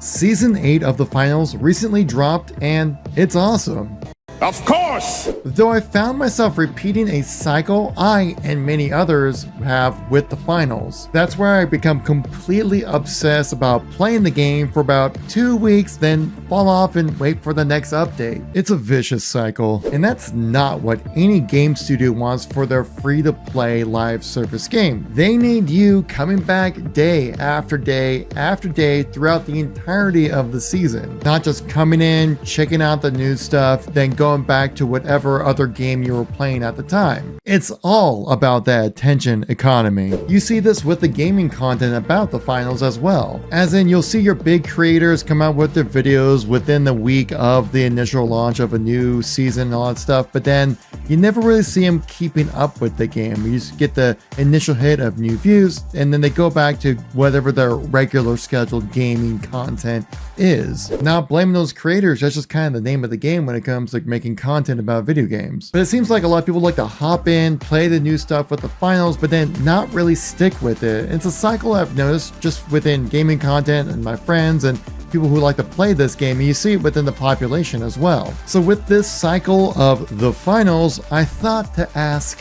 Season 8 of the finals recently dropped and it's awesome. Of course! Though I found myself repeating a cycle I and many others have with the finals. That's where I become completely obsessed about playing the game for about 2 weeks, then fall off and wait for the next update. It's a vicious cycle, and that's not what any game studio wants for their free-to-play live service game. They need you coming back day after day after day throughout the entirety of the season. Not just coming in, checking out the new stuff, then going back to whatever other game you were playing at the time. It's all about that attention economy. You see this with the gaming content about the finals as well. As in, you'll see your big creators come out with their videos within the week of the initial launch of a new season and all that stuff, but then you never really see them keeping up with the game. You just get the initial hit of new views, and then they go back to whatever their regular scheduled gaming content is. Not blaming those creators, that's just kind of the name of the game when it comes to making content about video games. But it seems like a lot of people like to hop in, play the new stuff with the finals, but then not really stick with it. It's a cycle I've noticed just within gaming content and my friends and people who like to play this game, and you see it within the population as well. So with this cycle of the finals, I thought to ask,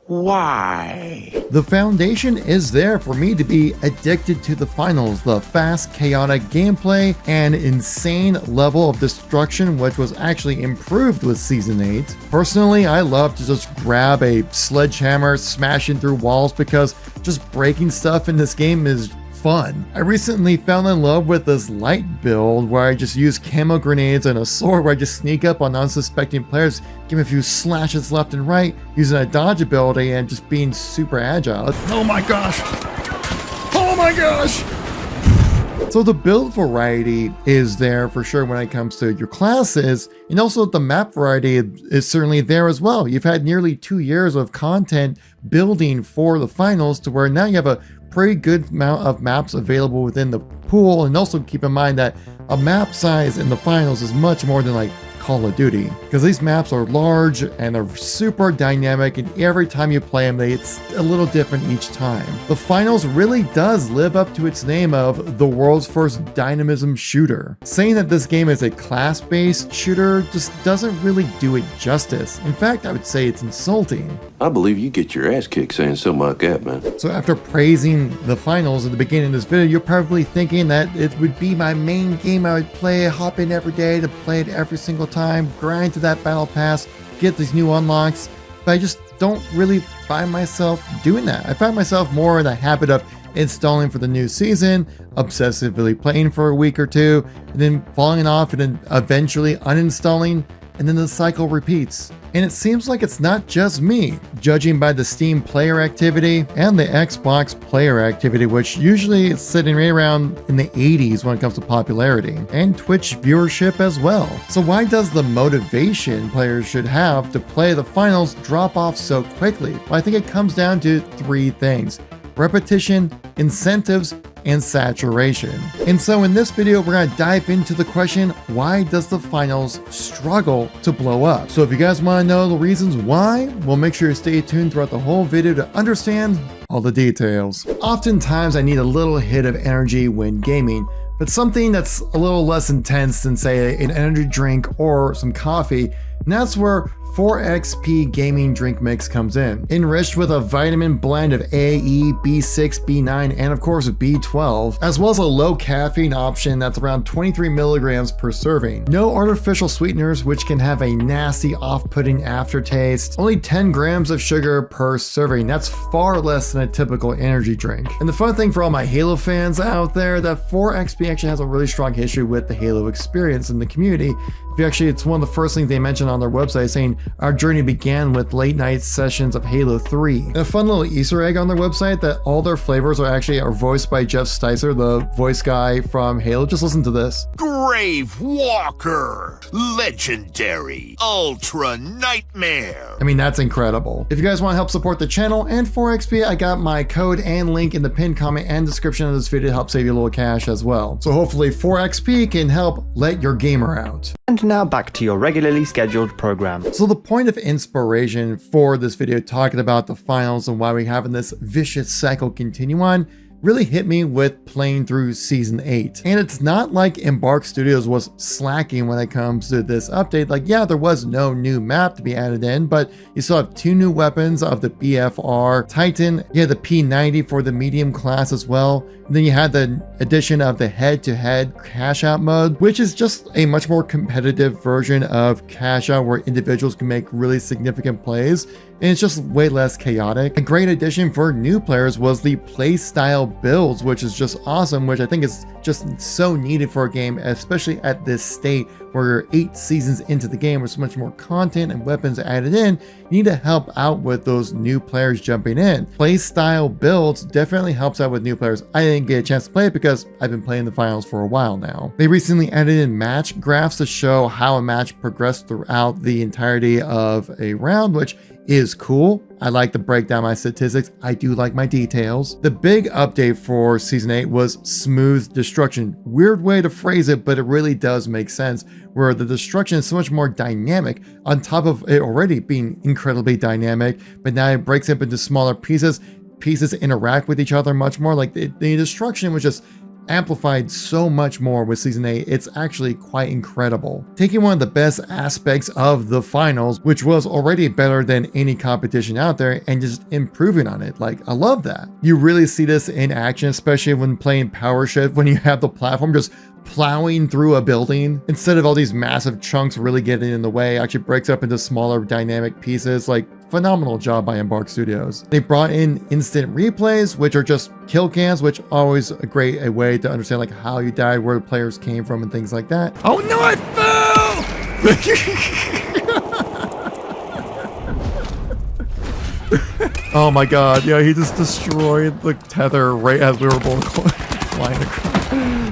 why? The foundation is there for me to be addicted to the finals, the fast, chaotic gameplay and insane level of destruction, which was actually improved with Season 8. Personally, I love to just grab a sledgehammer, smashing through walls, because just breaking stuff in this game is fun. I recently fell in love with this light build where I just use camo grenades and a sword where I just sneak up on unsuspecting players, give them a few slashes left and right, using a dodge ability and just being super agile. Oh my gosh! Oh my gosh! So the build variety is there for sure when it comes to your classes, and also the map variety is certainly there as well. You've had nearly 2 years of content building for the finals to where now you have a pretty good amount of maps available within the pool, and also keep in mind that a map size in the finals is much more than like Call of Duty, because these maps are large and they're super dynamic, and every time you play them it's a little different each time. The finals really does live up to its name of the world's first dynamism shooter. Saying that this game is a class-based shooter just doesn't really do it justice. In fact, I would say it's insulting. I believe you get your ass kicked saying something like that, man. So after praising the finals at the beginning of this video, you're probably thinking that it would be my main game I would play, hop in every day to play it every single time, grind to that battle pass, get these new unlocks, but I just don't really find myself doing that. I find myself more in the habit of installing for the new season, obsessively playing for a week or two, and then falling off and then eventually uninstalling, and then the cycle repeats. And it seems like it's not just me, judging by the Steam player activity and the Xbox player activity, which usually is sitting right around in the 80s when it comes to popularity, and Twitch viewership as well. So why does the motivation players should have to play the finals drop off so quickly? Well, I think it comes down to 3 things: repetition, incentives, and saturation. And so in this video, we're going to dive into the question, why does the finals struggle to blow up? So if you guys want to know the reasons why, well, make sure you stay tuned throughout the whole video to understand all the details. Oftentimes I need a little hit of energy when gaming, but something that's a little less intense than say an energy drink or some coffee, and that's where 4XP Gaming Drink Mix comes in. Enriched with a vitamin blend of A, E, B6, B9, and of course B12, as well as a low caffeine option that's around 23 milligrams per serving. No artificial sweeteners, which can have a nasty off-putting aftertaste. Only 10 grams of sugar per serving. That's far less than a typical energy drink. And the fun thing for all my Halo fans out there, that 4XP actually has a really strong history with the Halo experience in the community. It's one of the first things they mentioned on their website, saying our journey began with late night sessions of Halo 3. And a fun little Easter egg on their website that all their flavors are voiced by Jeff Sticer, the voice guy from Halo. Just listen to this. Grave Walker, legendary, ultra nightmare. I mean, that's incredible. If you guys want to help support the channel and 4XP, I got my code and link in the pinned comment and description of this video to help save you a little cash as well. So hopefully 4XP can help let your gamer out. And now back to your regularly scheduled program. So the point of inspiration for this video talking about the finals and why we're having this vicious cycle continue on really hit me with playing through Season 8. And it's not like Embark Studios was slacking when it comes to this update. Like, yeah, there was no new map to be added in, but you still have 2 new weapons of the BFR Titan. You had the P90 for the medium class as well. And then you had the addition of the head-to-head cash out mode, which is just a much more competitive version of cash out where individuals can make really significant plays, and it's just way less chaotic. A great addition for new players was the playstyle builds, which is just awesome, which I think is just so needed for a game, especially at this state where you're 8 seasons into the game with so much more content and weapons added in. You need to help out with those new players jumping in. Playstyle builds definitely helps out with new players. I didn't get a chance to play it because I've been playing the finals for a while now. They recently added in match graphs to show how a match progressed throughout the entirety of a round, which is cool. I like to break down my statistics. I do like my details. The big update for Season 8 was smooth destruction. Weird way to phrase it, but it really does make sense, where the destruction is so much more dynamic on top of it already being incredibly dynamic, but now it breaks up into smaller pieces. Pieces interact with each other much more. Like the destruction was just amplified so much more with Season 8. It's actually quite incredible. Taking one of the best aspects of the finals, which was already better than any competition out there, and just improving on it. Like, I love that. You really see this in action, especially when playing Power Shift, when you have the platform just plowing through a building instead of all these massive chunks really getting in the way. It actually breaks up into smaller dynamic pieces. Like, phenomenal job by Embark Studios. They brought in instant replays, which are just kill cams, which always a great way to understand like how you died, where the players came from, and things like that. Oh no, I fell! Oh my god, yeah, he just destroyed the tether right as we were both flying across.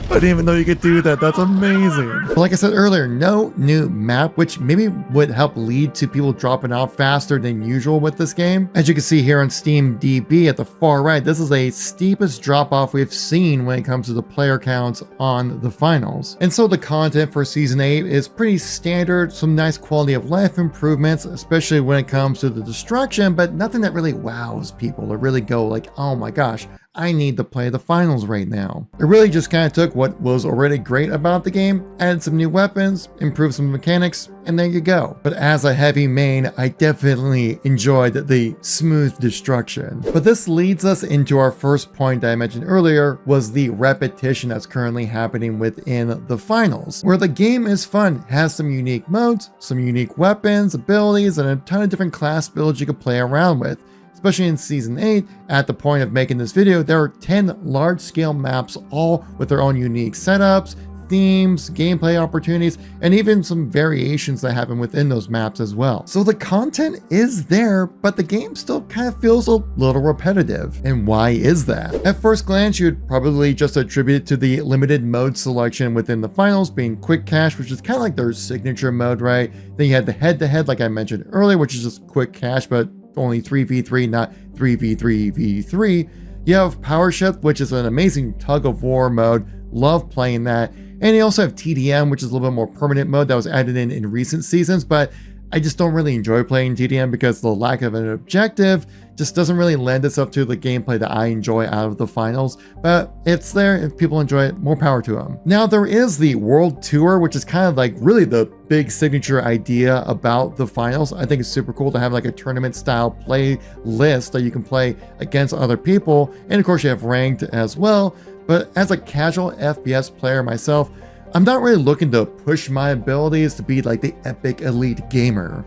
I didn't even know you could do that. That's amazing. But like I said earlier, no new map, which maybe would help lead to people dropping out faster than usual with this game. As you can see here on Steam DB at the far right, this is the steepest drop off we've seen when it comes to the player counts on the finals. And so the content for Season 8 is pretty standard, some nice quality of life improvements, especially when it comes to the destruction, but nothing that really wows people or really go like, oh my gosh, I need to play the finals right now. It really just kind of took what was already great about the game, added some new weapons, improved some mechanics, and there you go. But as a heavy main, I definitely enjoyed the smooth destruction. But this leads us into our first point that I mentioned earlier, was the repetition that's currently happening within the finals, where the game is fun, has some unique modes, some unique weapons, abilities, and a ton of different class builds you can play around with. Especially in Season 8, at the point of making this video, there are 10 large-scale maps, all with their own unique setups, themes, gameplay opportunities, and even some variations that happen within those maps as well. So the content is there, but the game still kind of feels a little repetitive. And why is that? At first glance, you'd probably just attribute it to the limited mode selection within the finals being quick cash, which is kind of like their signature mode, right? Then you had the head-to-head, like I mentioned earlier, which is just quick cash, but only 3v3, not 3v3v3. You have Power Shift, which is an amazing tug of war mode. Love playing that. And you also have TDM, which is a little bit more permanent mode that was added in recent seasons, but I just don't really enjoy playing TDM because the lack of an objective just doesn't really lend itself to the gameplay that I enjoy out of the finals, but it's there. If people enjoy it, more power to them. Now there is the World Tour, which is kind of like really the big signature idea about the finals. I think it's super cool to have like a tournament style play list that you can play against other people. And of course you have ranked as well. But as a casual FPS player myself, I'm not really looking to push my abilities to be like the epic elite gamer.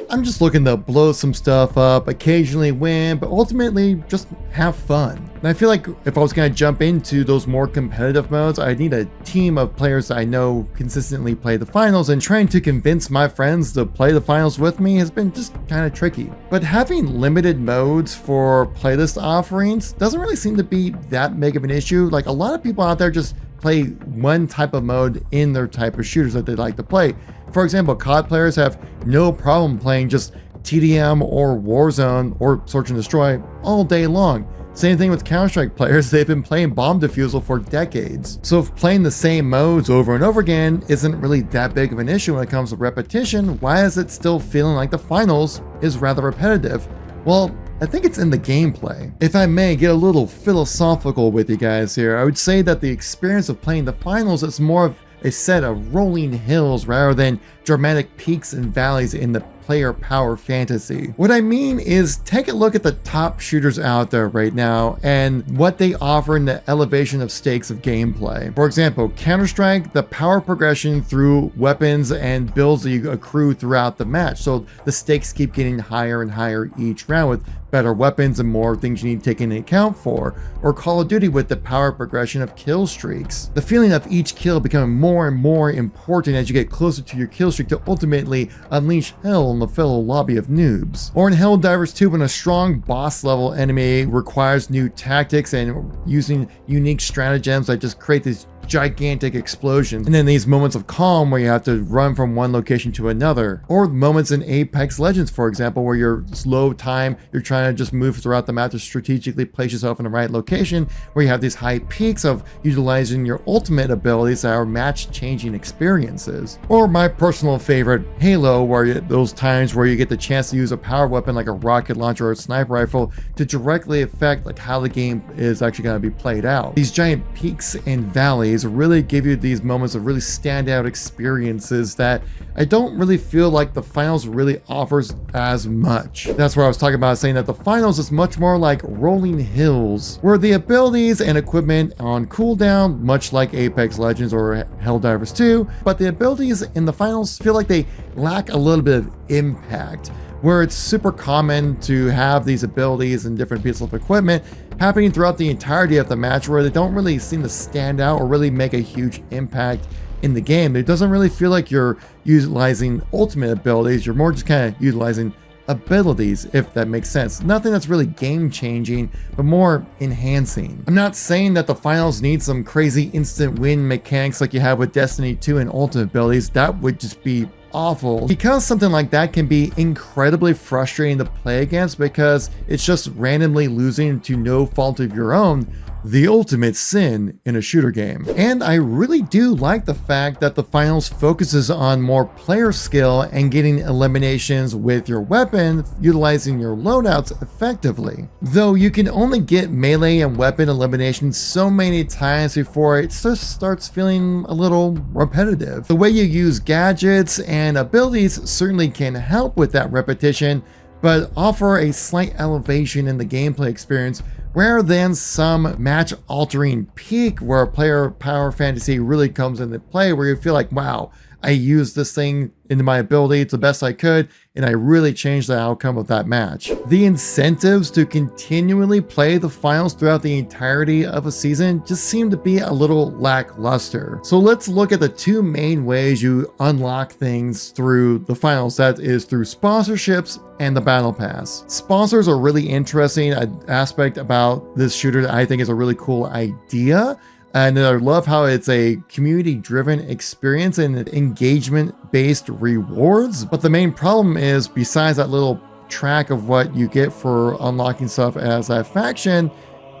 I'm just looking to blow some stuff up, occasionally win, but ultimately just have fun. And I feel like if I was going to jump into those more competitive modes, I'd need a team of players that I know consistently play the finals, and trying to convince my friends to play the finals with me has been just kind of tricky. But having limited modes for playlist offerings doesn't really seem to be that big of an issue. Like a lot of people out there just play one type of mode in their type of shooters that they like to play. For example, COD players have no problem playing just TDM or Warzone or Search and Destroy all day long. Same thing with Counter-Strike players, they've been playing bomb defusal for decades. So if playing the same modes over and over again isn't really that big of an issue when it comes to repetition, why is it still feeling like the finals is rather repetitive? Well, I think it's in the gameplay. If I may get a little philosophical with you guys here, I would say that the experience of playing the finals is more of a set of rolling hills rather than dramatic peaks and valleys in the player power fantasy. What I mean is, take a look at the top shooters out there right now and what they offer in the elevation of stakes of gameplay. For example, Counter-Strike, the power progression through weapons and builds that you accrue throughout the match. So the stakes keep getting higher and higher each round with better weapons and more things you need to take into account for. Or Call of Duty with the power progression of kill streaks. The feeling of each kill becoming more and more important as you get closer to your kill streak to ultimately unleash hell on the fellow lobby of noobs. Or in Helldivers 2, when a strong boss level enemy requires new tactics and using unique stratagems that just create these gigantic explosions, and then these moments of calm where you have to run from one location to another. Or moments in Apex Legends, for example, where you're slow time, you're trying to just move throughout the map to strategically place yourself in the right location, where you have these high peaks of utilizing your ultimate abilities that are match-changing experiences. Or my personal favorite, Halo, where those times where you get the chance to use a power weapon like a rocket launcher or a sniper rifle to directly affect like how the game is actually going to be played out. These giant peaks and valleys really give you these moments of really standout experiences that I don't really feel like the finals really offers as much. That's where I was talking about, saying that the finals is much more like rolling hills, where the abilities and equipment on cooldown, much like Apex Legends or Helldivers 2, but the abilities in the finals feel like they lack a little bit of impact, where it's super common to have these abilities and different pieces of equipment happening throughout the entirety of the match, where they don't really seem to stand out or really make a huge impact in the game. It doesn't really feel like you're utilizing ultimate abilities, you're more just kind of utilizing abilities, if that makes sense. Nothing that's really game changing, but more enhancing. I'm not saying that the finals need some crazy instant win mechanics like you have with Destiny 2 and ultimate abilities. That would just be awful, because something like that can be incredibly frustrating to play against, because it's just randomly losing to no fault of your own, the ultimate sin in a shooter game. And I really do like the fact that the finals focuses on more player skill and getting eliminations with your weapon, utilizing your loadouts effectively. Though you can only get melee and weapon eliminations so many times before it just starts feeling a little repetitive. The way you use gadgets and abilities certainly can help with that repetition, but offer a slight elevation in the gameplay experience rather than some match-altering peak where player power fantasy really comes into play, where you feel like, wow, I used this thing into my ability to the best I could, and I really changed the outcome of that match. The incentives to continually play the finals throughout the entirety of a season just seem to be a little lackluster. So let's look at the two main ways you unlock things through the finals. That is through sponsorships and the battle pass. Sponsors are really interesting. An aspect about this shooter that I think is a really cool idea. And I love how it's a community-driven experience and engagement-based rewards. But the main problem is, besides that little track of what you get for unlocking stuff as a faction,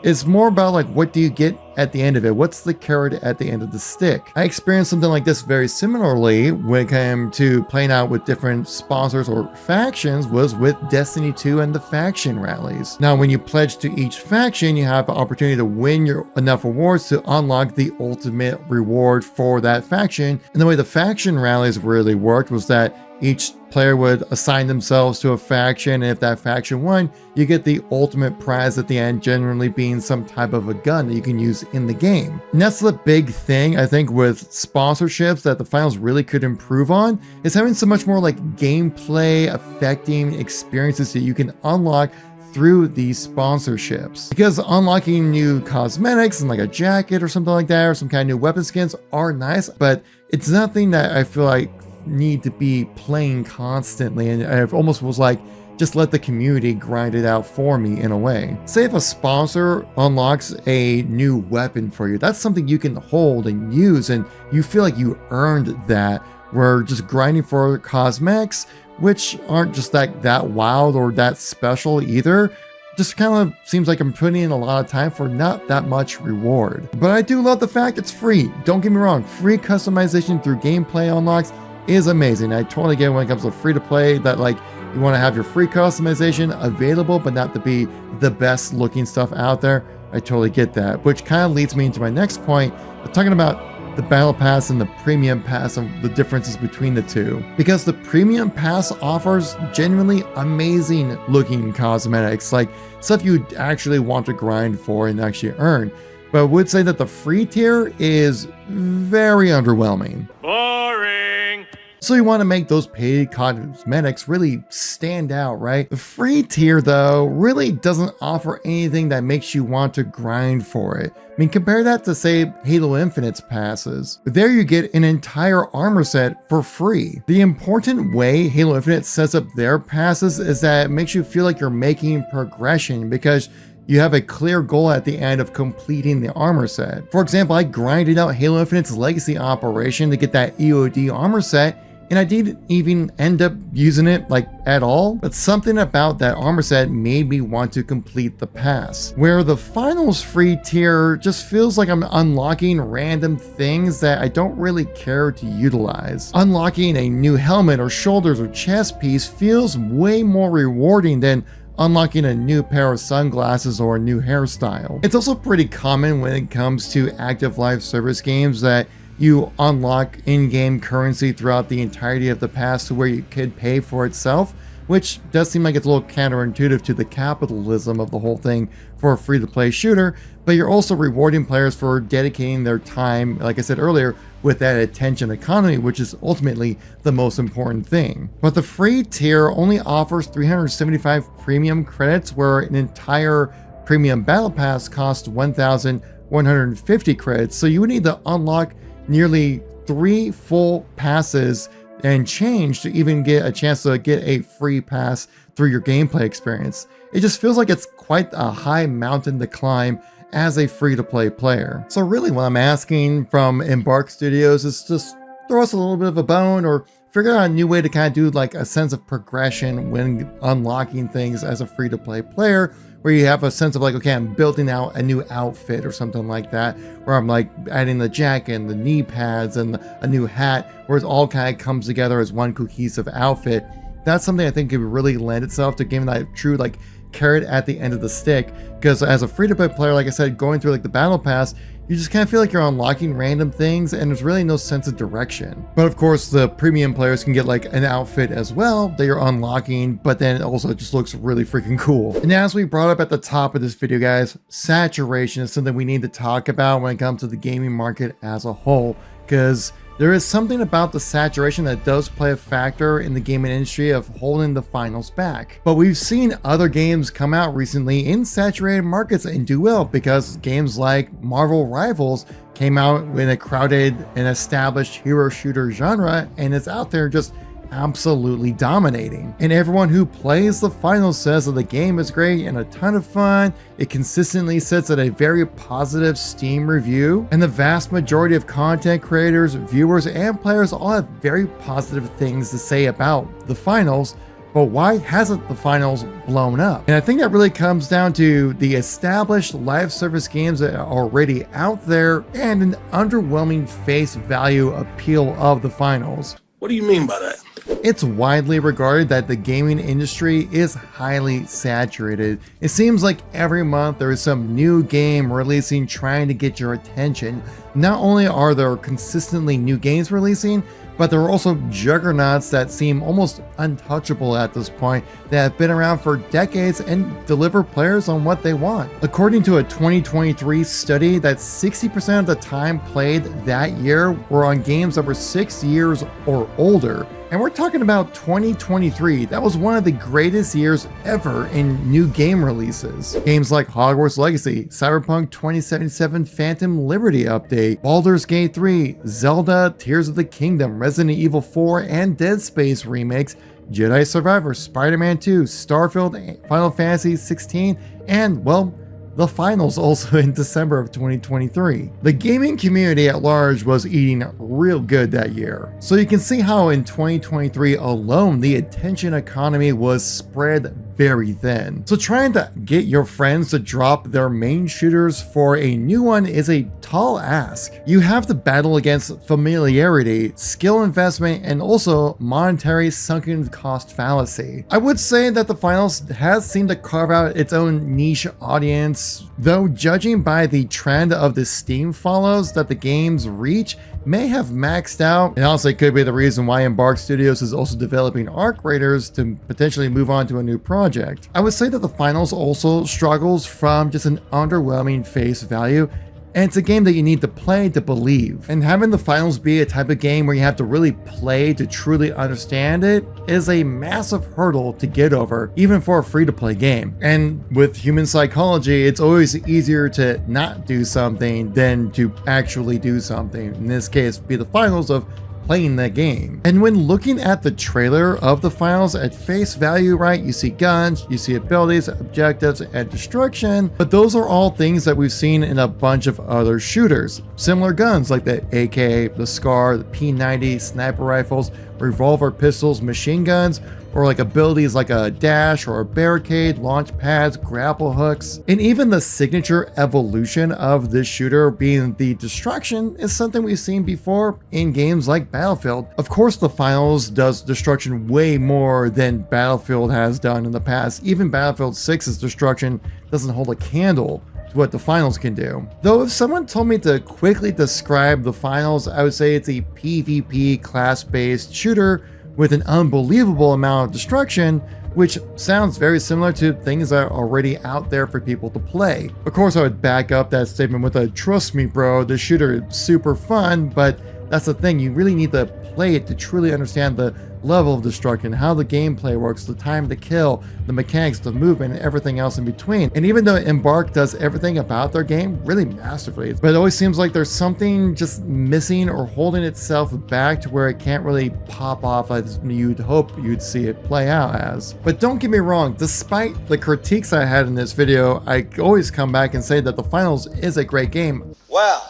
it's more about like, what do you get at the end of it? What's the carrot at the end of the stick? I experienced something like this very similarly when it came to playing out with different sponsors or factions, was with Destiny 2 and the faction rallies. Now, when you pledge to each faction, you have the opportunity to win enough rewards to unlock the ultimate reward for that faction. And the way the faction rallies really worked was that each player would assign themselves to a faction, and if that faction won, you get the ultimate prize at the end, generally being some type of a gun that you can use in the game. And that's the big thing, I think, with sponsorships that the finals really could improve on, is having so much more like gameplay affecting experiences that you can unlock through these sponsorships. Because unlocking new cosmetics and like a jacket or something like that, or some kind of new weapon skins are nice, but it's nothing that I feel like need to be playing constantly, and I almost was like, just let the community grind it out for me in a way. Say if a sponsor unlocks a new weapon for you, that's something you can hold and use, and you feel like you earned that. We're just grinding for cosmetics, which aren't just that wild or that special either. Just kind of seems like I'm putting in a lot of time for not that much reward. But I do love the fact it's free. Don't get me wrong, free customization through gameplay unlocks is amazing. I totally get it when it comes to free to play, that like You want to have your free customization available, but not to be the best looking stuff out there. I totally get that, which kind of leads me into my next point, talking about the battle pass and the premium pass and the differences between the two. Because the premium pass offers genuinely amazing looking cosmetics, like stuff you'd actually want to grind for and actually earn. But I would say that the free tier is very underwhelming. Boring. So you want to make those paid cosmetics really stand out, right? The free tier, though, really doesn't offer anything that makes you want to grind for it. I mean, compare that to, say, Halo Infinite's passes. There you get an entire armor set for free. The important way Halo Infinite sets up their passes is that it makes you feel like you're making progression, because you have a clear goal at the end of completing the armor set. For example, I grinded out Halo Infinite's Legacy operation to get that EOD armor set, and I didn't even end up using it like at all, but something about that armor set made me want to complete the pass. Where the finals free tier just feels like I'm unlocking random things that I don't really care to utilize. Unlocking a new helmet or shoulders or chest piece feels way more rewarding than unlocking a new pair of sunglasses or a new hairstyle. It's also pretty common when it comes to active live service games that you unlock in-game currency throughout the entirety of the pass to where you could pay for itself, which does seem like it's a little counterintuitive to the capitalism of the whole thing for a free-to-play shooter, but you're also rewarding players for dedicating their time, like I said earlier, with that attention economy, which is ultimately the most important thing. But the free tier only offers 375 premium credits, where an entire premium battle pass costs 1,150 credits, so you would need to unlock nearly 3 full passes and change to even get a chance to get a free pass through your gameplay experience. It just feels like it's quite a high mountain to climb as a free-to-play player. So really what I'm asking from Embark Studios is just throw us a little bit of a bone, or figure out a new way to kind of do like a sense of progression when unlocking things as a free-to-play player, where you have a sense of like, okay, I'm building out a new outfit or something like that, where I'm like adding the jacket and the knee pads and a new hat, where it all kind of comes together as one cohesive outfit. That's something I think could really lend itself to giving that true like carrot at the end of the stick, because as a free-to-play player, like I said, going through like the battle pass, you just kind of feel like you're unlocking random things and there's really no sense of direction. But of course, the premium players can get like an outfit as well that you're unlocking, but then also it just looks really freaking cool. And as we brought up at the top of this video, guys, saturation is something we need to talk about when it comes to the gaming market as a whole, because there is something about the saturation that does play a factor in the gaming industry of holding the finals back. But we've seen other games come out recently in saturated markets and do well, because games like Marvel Rivals came out in a crowded and established hero shooter genre and is out there just absolutely dominating. And everyone who plays the finals says that the game is great and a ton of fun. It consistently sits at a very positive Steam review, and the vast majority of content creators, viewers, and players all have very positive things to say about the finals. But why hasn't the finals blown up? And I think that really comes down to the established live service games that are already out there and an underwhelming face value appeal of the finals. What do you mean by that? It's widely regarded that the gaming industry is highly saturated. It seems like every month there is some new game releasing trying to get your attention. Not only are there consistently new games releasing, but there are also juggernauts that seem almost untouchable at this point that have been around for decades and deliver players on what they want. According to a 2023 study, that 60% of the time played that year were on games that were 6 years or older. And we're talking about 2023. That was one of the greatest years ever in new game releases. Games like Hogwarts Legacy, Cyberpunk 2077 Phantom Liberty Update, Baldur's Gate 3, Zelda Tears of the Kingdom, Resident Evil 4 and Dead Space remakes, Jedi Survivor, Spider-Man 2, Starfield, Final Fantasy 16, and, well, the finals also in December of 2023. The gaming community at large was eating real good that year. So you can see how in 2023 alone, the attention economy was spread very thin. So trying to get your friends to drop their main shooters for a new one is a tall ask. You have to battle against familiarity, skill investment, and also monetary sunken cost fallacy. I would say that the finals has seemed to carve out its own niche audience, though judging by the trend of the Steam follows that the game's reach may have maxed out, and also it could be the reason why Embark Studios is also developing Arc Raiders to potentially move on to a new project. I would say that the finals also struggles from just an underwhelming face value, and it's a game that you need to play to believe. And having the finals be a type of game where you have to really play to truly understand it is a massive hurdle to get over, even for a free-to-play game. And with human psychology, it's always easier to not do something than to actually do something. In this case, be the finals of playing that game. And when looking at the trailer of the finals at face value, right, you see guns, you see abilities, objectives, and destruction, but those are all things that we've seen in a bunch of other shooters. Similar guns like the AK, the SCAR, the P90, sniper rifles, revolver pistols, machine guns, or like abilities like a dash or a barricade, launch pads, grapple hooks. And even the signature evolution of this shooter being the destruction is something we've seen before in games like Battlefield. Of course, the finals does destruction way more than Battlefield has done in the past. Even Battlefield 6's destruction doesn't hold a candle to what the finals can do. Though if someone told me to quickly describe the finals, I would say it's a PvP class-based shooter with an unbelievable amount of destruction, which sounds very similar to things that are already out there for people to play. Of course, I would back up that statement with a trust me bro, the shooter is super fun, but that's the thing, you really need to play it to truly understand the level of destruction, how the gameplay works, the time to kill, the mechanics, the movement, and everything else in between. And even though Embark does everything about their game really masterfully, but it always seems like there's something just missing or holding itself back to where it can't really pop off as you'd hope you'd see it play out as. But don't get me wrong, despite the critiques I had in this video, I always come back and say that the finals is a great game. Well,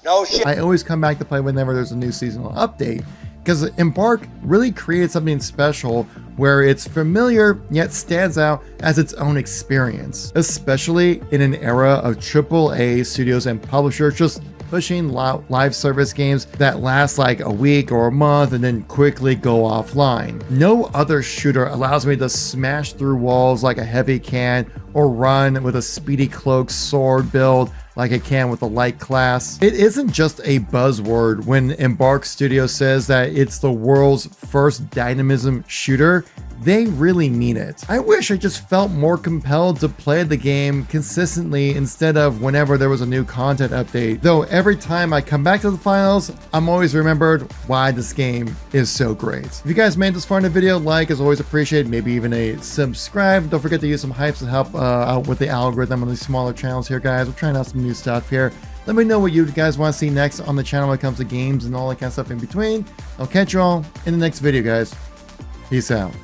no shit. I always come back to play whenever there's a new seasonal update, because Embark really created something special where it's familiar yet stands out as its own experience, especially in an era of AAA studios and publishers just pushing live service games that last like a week or a month and then quickly go offline. No other shooter allows me to smash through walls like a heavy can or run with a speedy cloak sword build like I can with a light class. It isn't just a buzzword when Embark Studio says that it's the world's first dynamism shooter. They really mean it. I wish I just felt more compelled to play the game consistently instead of whenever there was a new content update. Though every time I come back to the finals, I'm always remembered why this game is so great. If you guys made this far in the video, like is always appreciated, maybe even a subscribe. Don't forget to use some hypes to help out with the algorithm on these smaller channels here, guys. We're trying out some new stuff here. Let me know what you guys want to see next on the channel when it comes to games and all that kind of stuff in between. I'll catch you all in the next video, guys. Peace out.